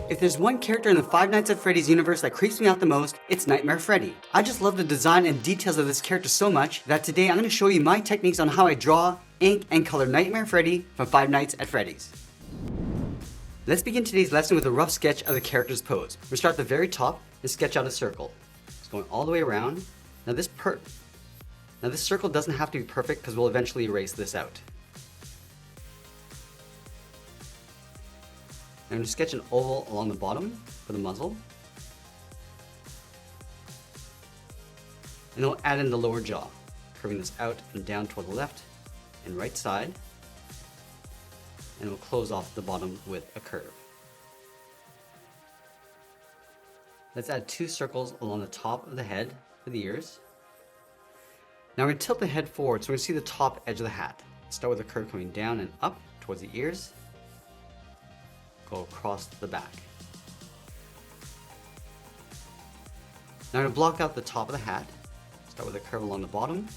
If there's one character in the Five Nights at Freddy's universe that creeps me out the most, it's Nightmare Freddy. I just love the design and details of this character so much that today I'm going to show you my techniques on how I draw, ink, and color Nightmare Freddy from Five Nights at Freddy's. Let's begin today's lesson with a rough sketch of the character's pose. We'll start at the very top and sketch out a circle. It's going all the way around. Now this circle doesn't have to be perfect because we'll eventually erase this out. I'm going to sketch an oval along the bottom for the muzzle. And then we'll add in the lower jaw, curving this out and down toward the left and right side. And we'll close off the bottom with a curve. Let's add two circles along the top of the head for the ears. Now we're going to tilt the head forward so we're going to see the top edge of the hat. Start with a curve coming down and up towards the ears. Go across the back. Now I'm going to block out the top of the hat. Start with a curve along the bottom.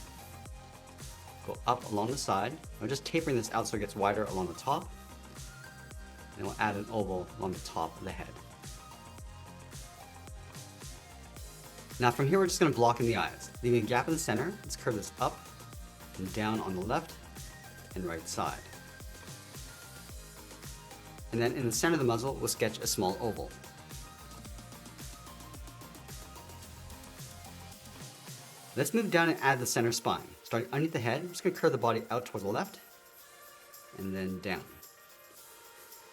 Go up along the side. I'm just tapering this out so it gets wider along the top. And we'll add an oval along the top of the head. Now from here we're just going to block in the eyes. Leaving a gap in the center, let's curve this up and down on the left and right side. And then in the center of the muzzle, we'll sketch a small oval. Let's move down and add the center spine. Starting underneath the head, I'm just going to curve the body out towards the left and then down.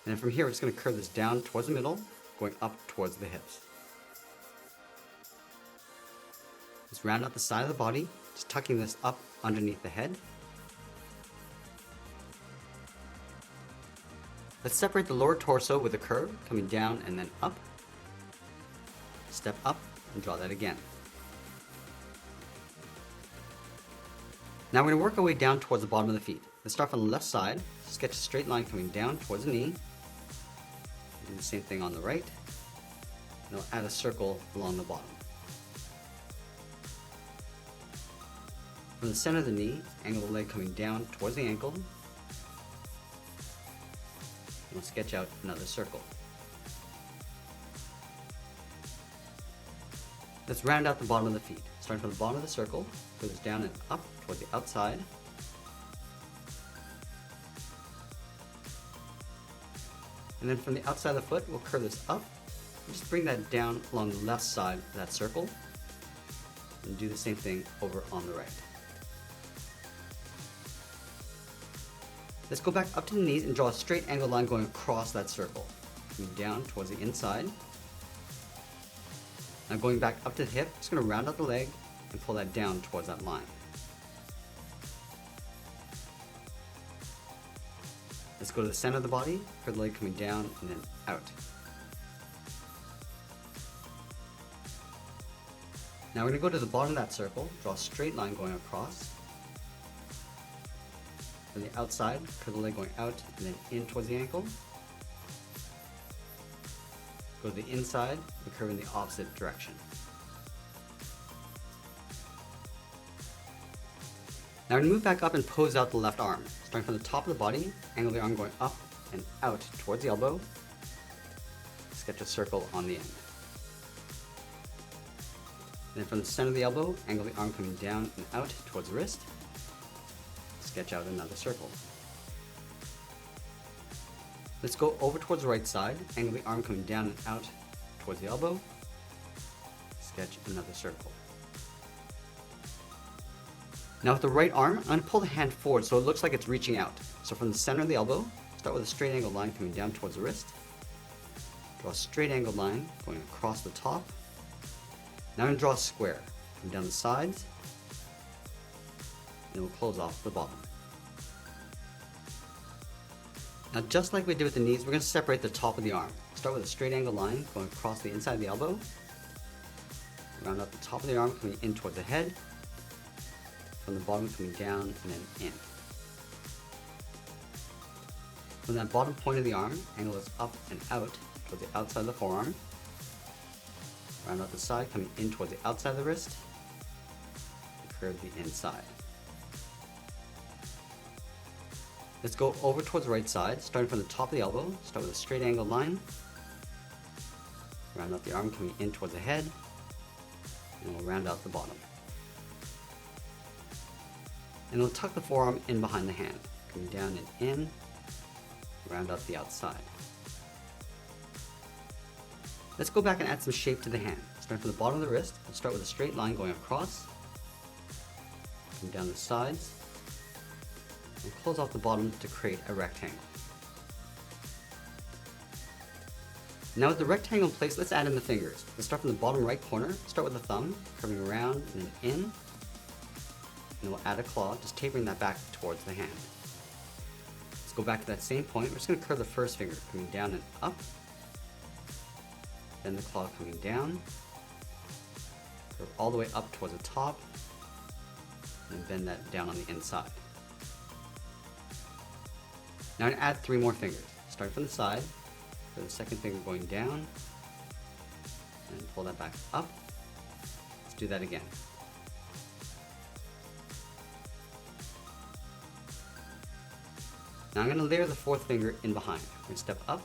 And then from here, we're just going to curve this down towards the middle, going up towards the hips. Let's round out the side of the body, just tucking this up underneath the head. Let's separate the lower torso with a curve, coming down and then up. Step up and draw that again. Now we're going to work our way down towards the bottom of the feet. Let's start from the left side, sketch a straight line coming down towards the knee. Do the same thing on the right. And we'll add a circle along the bottom. From the center of the knee, angle the leg coming down towards the ankle. We'll sketch out another circle. Let's round out the bottom of the feet. Starting from the bottom of the circle, go this down and up towards the outside. And then from the outside of the foot, we'll curve this up. Just bring that down along the left side of that circle. And do the same thing over on the right. Let's go back up to the knees and draw a straight angled line going across that circle. Move down towards the inside. Now going back up to the hip, just going to round out the leg and pull that down towards that line. Let's go to the center of the body, curve the leg coming down and then out. Now we're going to go to the bottom of that circle, draw a straight line going across. From the outside, curve the leg going out and then in towards the ankle. Go to the inside and curve in the opposite direction. Now we're going to move back up and pose out the left arm. Starting from the top of the body, angle the arm going up and out towards the elbow. Sketch a circle on the end. Then from the center of the elbow, angle the arm coming down and out towards the wrist. Sketch out another circle. Let's go over towards the right side, angle the arm coming down and out towards the elbow. Sketch another circle. Now with the right arm, I'm going to pull the hand forward so it looks like it's reaching out. So from the center of the elbow, start with a straight angled line coming down towards the wrist. Draw a straight angled line going across the top. Now I'm going to draw a square. Come down the sides. And we'll close off the bottom. Now just like we did with the knees, we're going to separate the top of the arm. Start with a straight angle line going across the inside of the elbow. Round out the top of the arm coming in towards the head. From the bottom coming down and then in. From that bottom point of the arm, angle this up and out towards the outside of the forearm. Round out the side coming in towards the outside of the wrist. And curve the inside. Let's go over towards the right side, starting from the top of the elbow. Start with a straight angled line. Round out the arm coming in towards the head, and we'll round out the bottom. And we'll tuck the forearm in behind the hand, coming down and in, round out the outside. Let's go back and add some shape to the hand. Starting from the bottom of the wrist, we'll start with a straight line going across, come down the sides, and close off the bottom to create a rectangle. Now with the rectangle in place, let's add in the fingers. Let's start from the bottom right corner, start with the thumb, curving around and then in, and then we'll add a claw, just tapering that back towards the hand. Let's go back to that same point. We're just going to curve the first finger, coming down and up, then the claw coming down, curve all the way up towards the top, and bend that down on the inside. Now I'm going to add 3 more fingers, starting from the side, for the second finger going down, and pull that back up. Let's do that again. Now I'm going to layer the 4th finger in behind. We're going to step up,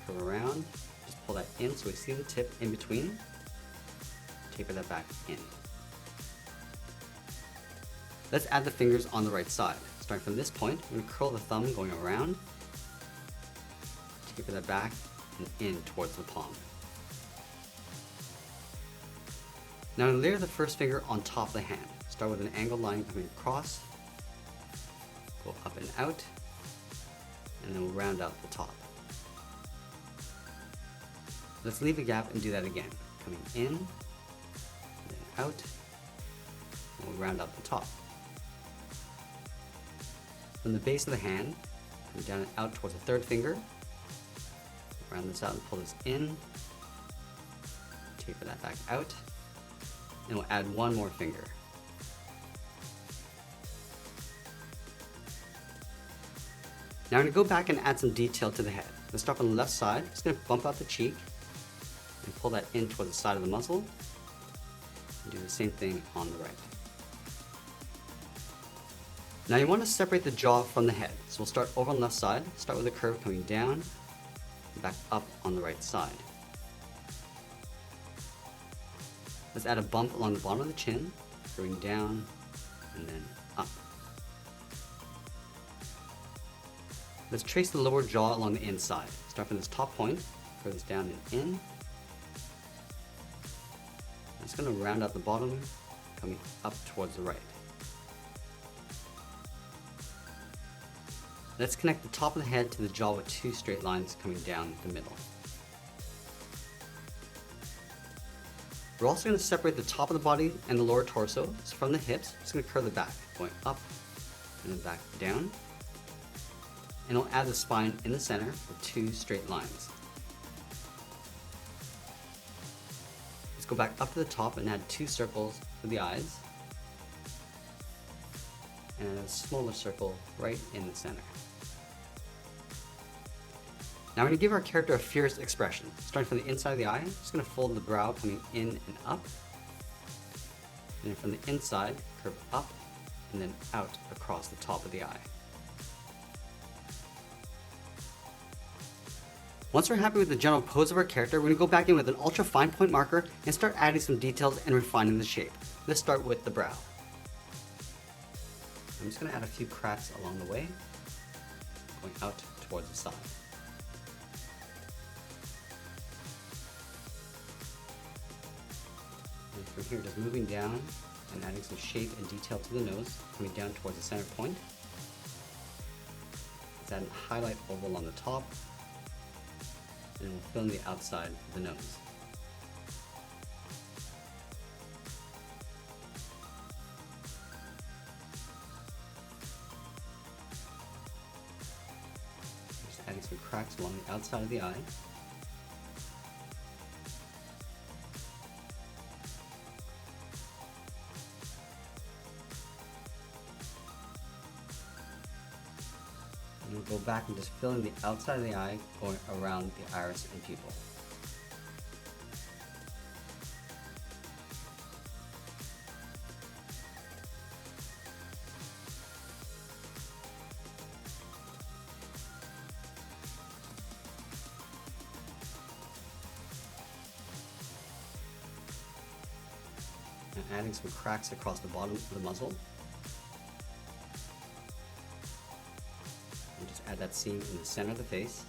curve around, just pull that in so we see the tip in between, taper that back in. Let's add the fingers on the right side. Starting from this point, we're going to curl the thumb going around, taper that back and in towards the palm. Now layer the first finger on top of the hand. Start with an angled line coming across, go up and out, and then we'll round out the top. Let's leave a gap and do that again. Coming in, and then out, and we'll round out the top. From the base of the hand, come down and out towards the 3rd finger, round this out and pull this in, taper that back out, and we'll add 1 more finger. Now I'm going to go back and add some detail to the head. Let's start on the left side, just going to bump out the cheek, and pull that in towards the side of the muzzle, and do the same thing on the right. Now you want to separate the jaw from the head, so we'll start over on the left side, start with a curve coming down, back up on the right side. Let's add a bump along the bottom of the chin, going down and then up. Let's trace the lower jaw along the inside. Start from this top point, curve this down and in. I'm just going to round out the bottom, coming up towards the right. Let's connect the top of the head to the jaw with 2 straight lines coming down the middle. We're also going to separate the top of the body and the lower torso. So from the hips, just going to curve the back, going up and then back down. And we'll add the spine in the center with 2 straight lines. Let's go back up to the top and add 2 circles for the eyes. And a smaller circle right in the center. Now we're going to give our character a fierce expression. Starting from the inside of the eye, I'm just going to fold the brow coming in and up. And then from the inside, curve up and then out across the top of the eye. Once we're happy with the general pose of our character, we're going to go back in with an ultra fine point marker and start adding some details and refining the shape. Let's start with the brow. I'm just going to add a few cracks along the way, going out towards the side. And from here, just moving down and adding some shape and detail to the nose, coming down towards the center point. Let's add a highlight oval on the top, and we'll fill in the outside of the nose. Just adding some cracks along the outside of the eye. And we'll go back and just fill in the outside of the eye, going around the iris and pupil. and adding some cracks across the bottom of the muzzle. And just add that seam in the center of the face.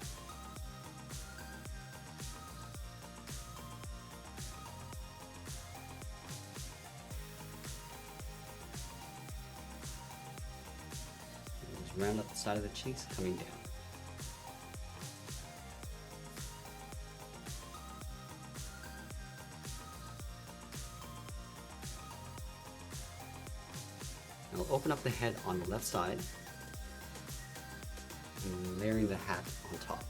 And just round up the side of the cheeks coming down. Now we'll open up the head on the left side and layering the hat on top.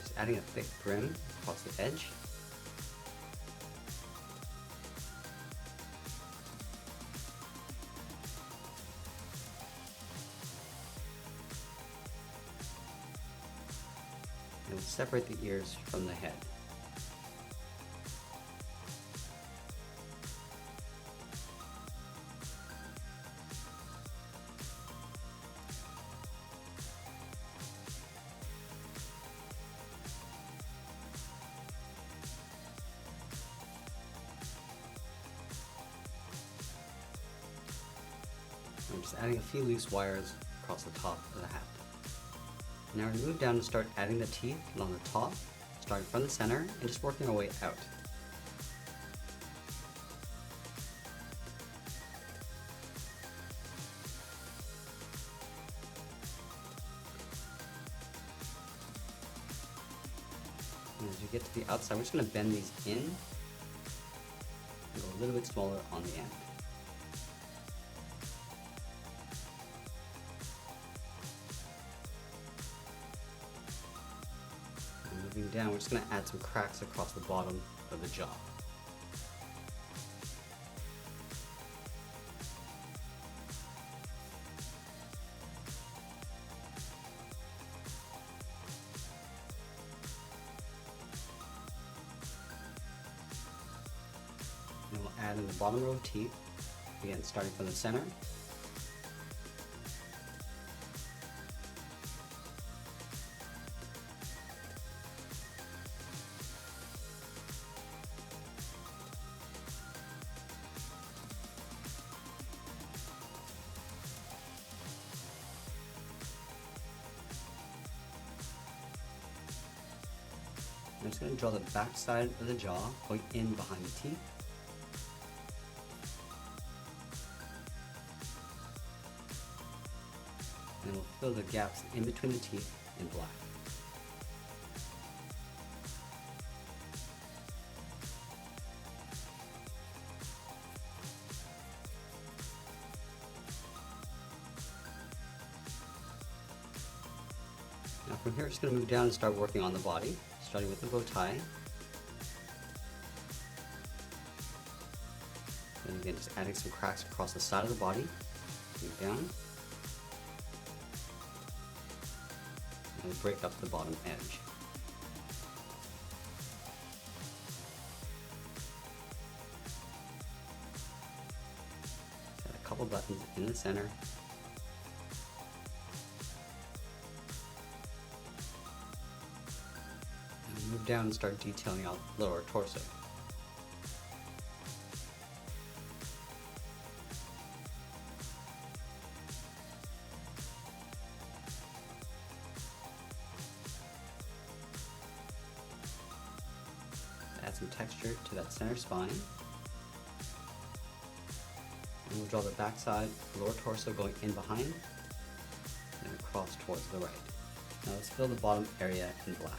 Just adding a thick brim across the edge. And we'll separate the ears from the head. I'm just adding a few loose wires across the top of the hat. Now we're going to move down and start adding the teeth along the top, starting from the center and just working our way out. And as you get to the outside, we're just going to bend these in and go a little bit smaller on the end. Moving down, we're just going to add some cracks across the bottom of the jaw. And we'll add in the bottom row of teeth, again starting from the center. I'm just going to draw the back side of the jaw going in behind the teeth. And we'll fill the gaps in between the teeth in black. Now from here, we're just going to move down and start working on the body, starting with the bow tie. And again, just adding some cracks across the side of the body. Move down. And break up the bottom edge. Add a couple buttons in the center. And move down and start detailing out lower torso. Add some texture to that center spine. And we'll draw the back side, lower torso going in behind and across towards the right. Now let's fill the bottom area in black.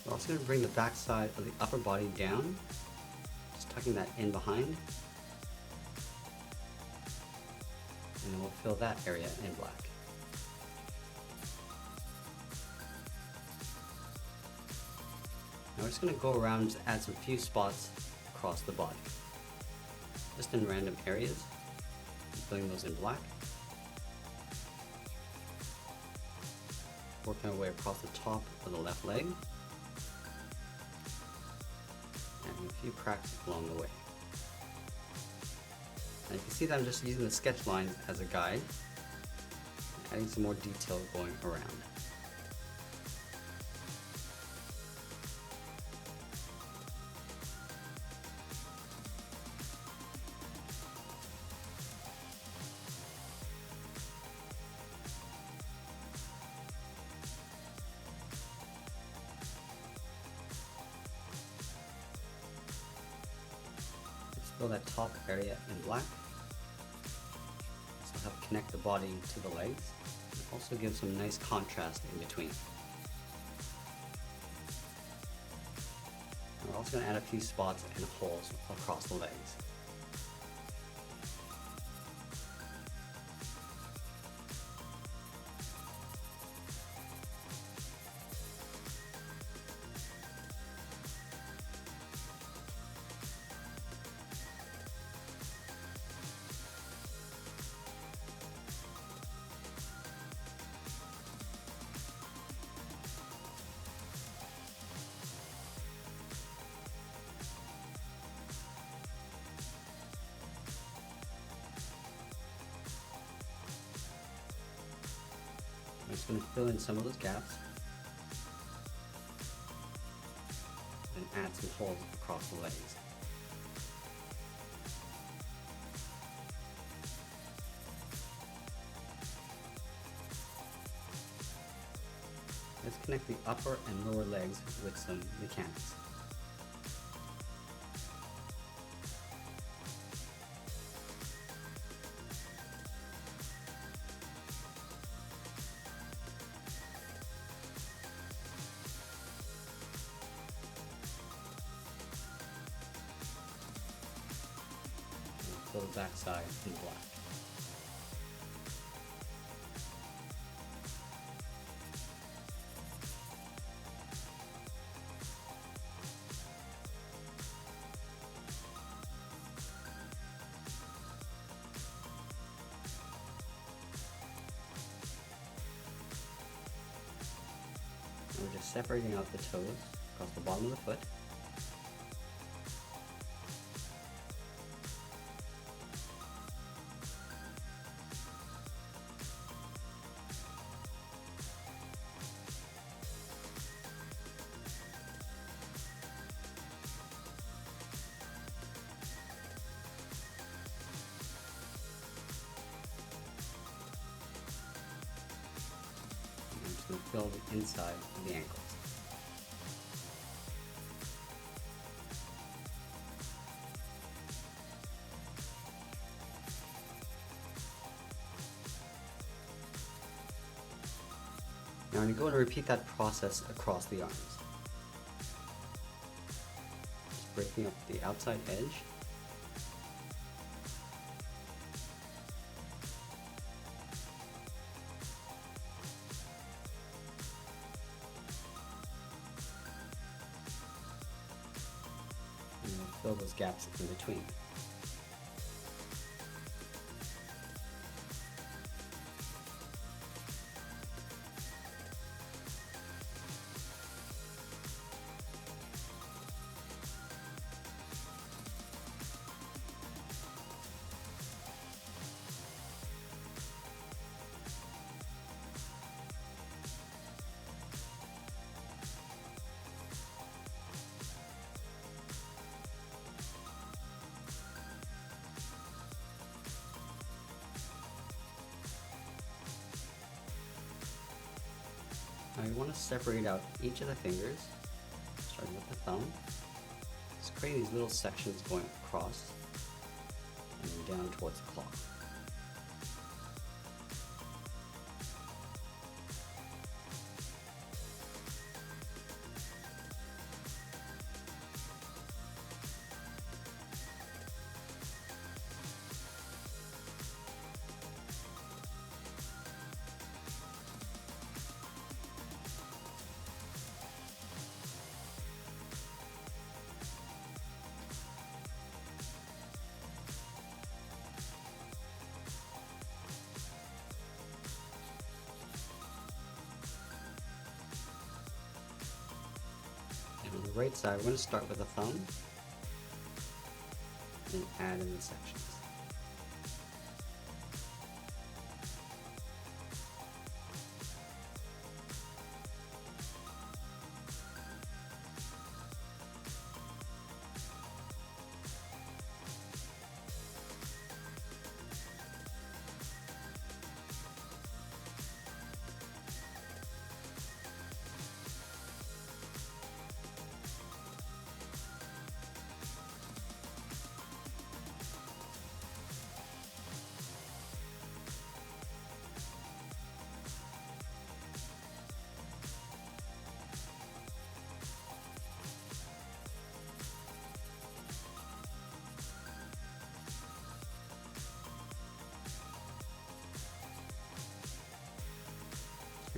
We're also going to bring the back side of the upper body down, just tucking that in behind. And then we'll fill that area in black. Now we're just going to go around and just add some few spots across the body. Just in random areas, filling those in black. Working our way across the top of the left leg. Adding a few cracks along the way. And you can see that I'm just using the sketch lines as a guide. adding some more detail going around. Fill that top area in black. So help connect the body to the legs. And also give some nice contrast in between. We're also going to add a few spots and holes across the legs. I'm just going to fill in some of those gaps and add some holes across the legs. Let's connect the upper and lower legs with some mechanics. Fill the back side in black. And we're just separating out the toes across the bottom of the foot. To fill the inside of the ankles. Now I'm going to go and repeat that process across the arms. Just breaking up the outside edge. Fill those gaps in between. Now you want to separate out each of the fingers, starting with the thumb. Just create these little sections going across and down towards the claw. On the right side, we're going to start with the thumb and add in the sections.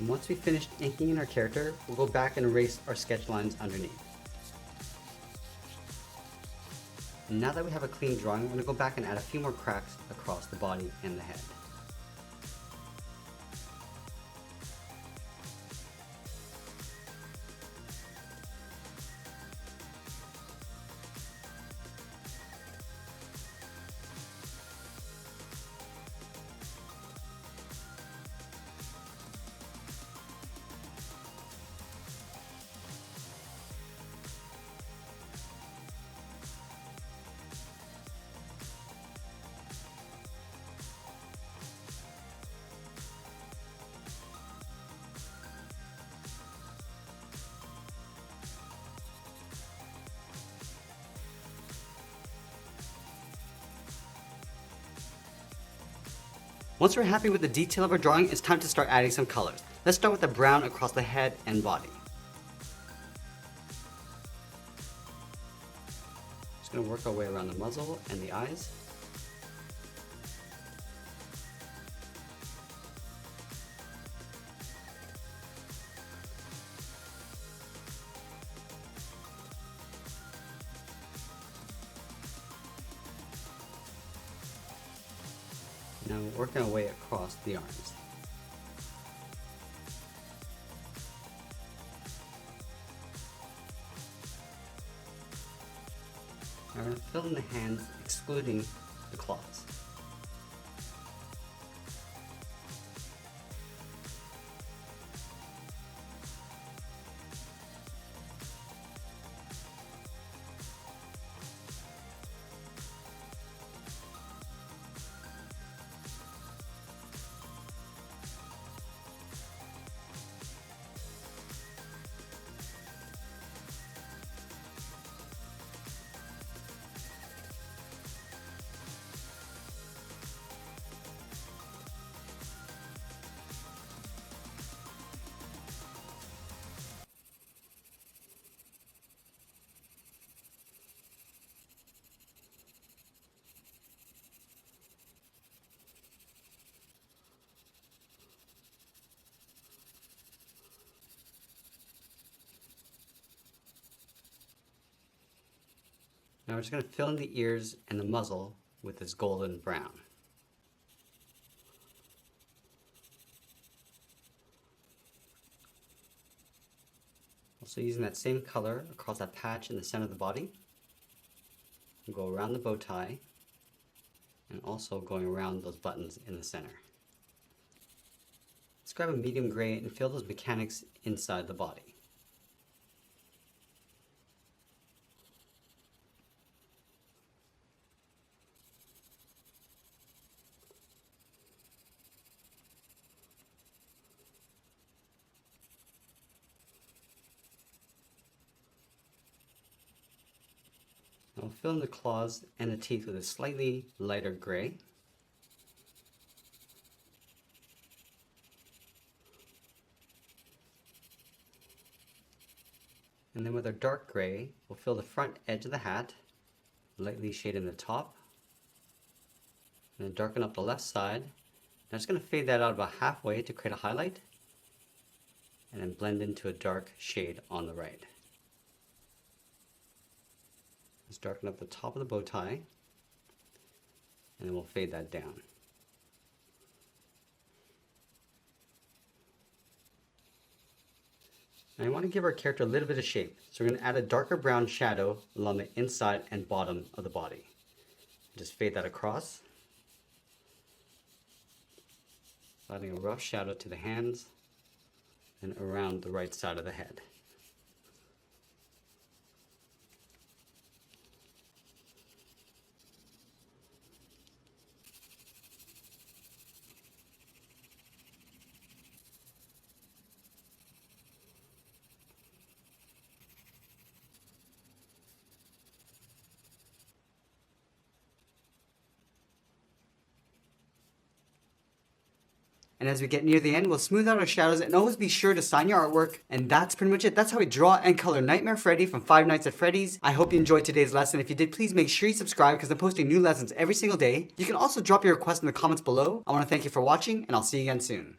And once we finished inking in our character, we'll go back and erase our sketch lines underneath. And now that we have a clean drawing, we're going to go back and add a few more cracks across the body and the head. Once we're happy with the detail of our drawing, it's time to start adding some colors. Let's start with the brown across the head and body. Just going to work our way around the muzzle and the eyes. Now we're working our way across the arms. Now we're going to fill in the hands, excluding the claws. Now we're just going to fill in the ears and the muzzle with this golden brown. Also using that same color across that patch in the center of the body. We'll go around the bow tie and also going around those buttons in the center. Let's grab a medium gray and fill those mechanics inside the body. I'll fill in the claws and the teeth with a slightly lighter gray. And then with our dark gray, we'll fill the front edge of the hat, lightly shading the top, and then darken up the left side. I'm just going to fade that out about halfway to create a highlight, and then blend into a dark shade on the right. Let's darken up the top of the bow tie, and then we'll fade that down. Now I want to give our character a little bit of shape, so we're going to add a darker brown shadow along the inside and bottom of the body. Just fade that across, adding a rough shadow to the hands and around the right side of the head. And as we get near the end, we'll smooth out our shadows and always be sure to sign your artwork. And that's pretty much it. That's how we draw and color Nightmare Freddy from Five Nights at Freddy's. I hope you enjoyed today's lesson. If you did, please make sure you subscribe because I'm posting new lessons every single day. You can also drop your request in the comments below. I want to thank you for watching, and I'll see you again soon.